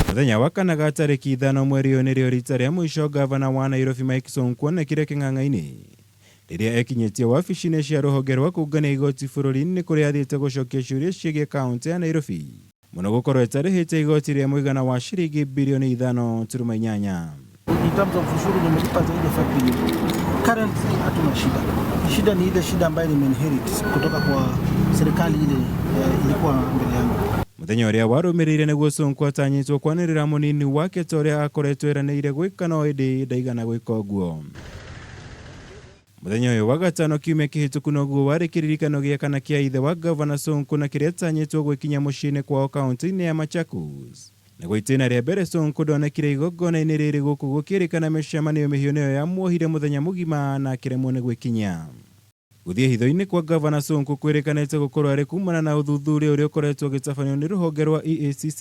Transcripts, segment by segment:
Muthenya wa kana tariki 5 mweri ũyũ nĩrĩo rita rĩa mũico Ngavana wa Nairobi Mike Sonko onekire kĩng'ang'a-inĩ rĩrĩa ekinyĩtie wabici-inĩ cia rũhonge rwa kũũngania igoti bũrũri-inĩ kũrĩa athiĩte gũcokia ciũria ciĩgiĩ kaunti ya Nairobi mũno gũkorwo ĩtarĩhĩte igoti rĩa mũigana wa ciringi bilioni 5.8. In terms of ushuru nimelipa zaidi ya 5 bilioni. Currently hatuna shida. Shida ni ile shida ambayo nimeinherit kutoka kwa serikali ile ilikuwa mbele yangu. Muthenya ũrĩa warũmĩrĩire nĩguo Sonko atanyĩtwo kwanĩrĩra mũnini wake ta ũrĩa akoretwo eranĩire gwĩka no ĩndĩ ndaigana gwĩka ũguo. Muthenya ũyũ wa gatano kiumia kĩhĩtũku noguo warĩ kĩririkano gĩa kana kĩa ithe wa Ngavana Sonko na kĩrĩa atanyĩtwo gwĩkinya mũciĩ-inĩ kwao kaunti-inĩ ya Machakos. Nĩguo itĩna rĩa mbere Sonko ndonekire igongona-inĩ rĩrĩ gũkũ gũkĩrĩkana mĩcemanio mĩhiũ nĩyo yamuohire mũthenya mũgima na akĩremwo nĩ gwĩkinya. Gũthiĩ hitho-inĩ kwa Ngavana Sonko kwĩrĩkanĩte gũkorwo arĩ kuumana na uthuthuria ũrĩa ũkoretwo ũgĩtabanio nĩ rũhonge rwa EACC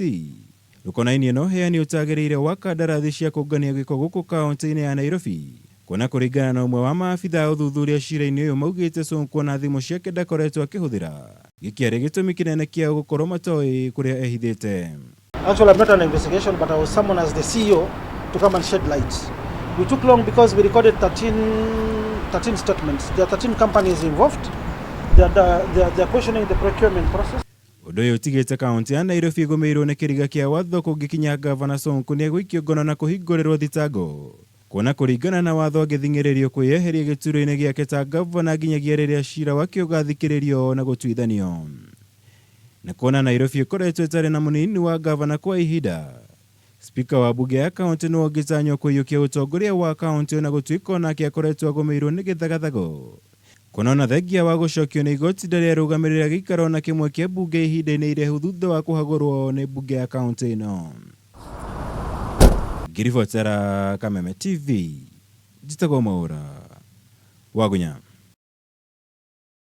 rũkonainie na ũheani ũtagĩrĩire wa kandarathi cia kũngania gĩko gũkũ kaunti-inĩ ya Nairobi. Kuona kũringana na ũmwe wa maabitha a uthuthuria cira-inĩ ũyũ maugĩte Sonko na thimũ ciake ndakoretwo akĩhũthĩra gĩkĩarĩ gĩtũmi kĩnene kĩa gũkorwo matoĩ kũrĩa ehithĩte. Actually, I'm not an investigation, but I was summoned as the CEO to come and shed light. We took long because we recorded 13 statements. There are 13 companies involved. They are questioning the procurement process. Ũndũ ũyũ ũtigĩte kaunti ya Nairobi ĩgũmĩirwo nĩ kĩriga kĩa watho kũngĩkinya Ngavana Sonko nĩ egũikio ngono na kũhingũrĩrwo thitango. Kuona kũringana na watho agĩthing'ĩrĩrio kwĩyeheria gĩturwa-inĩ gĩake ta Ngavana nginyagia rĩrĩa cira wake ũgathikĩrĩrio na gũtuithanio. Na kuona Nairobi ĩkoretwo ĩtarĩ na mũnini wa Ngavana kwa ihinda, spika wa bunge ya kaunti nĩ ongĩtanywo kũiyũkia ũtongoria wa kaunti na gũtuĩka onake akoretwo agũmĩirwo nĩ gĩthagathago. Kuona ona thengia wa gũcokio nĩ igoti ndarĩ arũgamĩrĩra gĩikaro na kĩmwe kĩa bunge ihinda-inĩ irehu thutha wa kũhagũrwo nĩ bunge ya kaunti ĩno. Ngiribotera Kameme TV, njitagwo Mwaura Wagunya.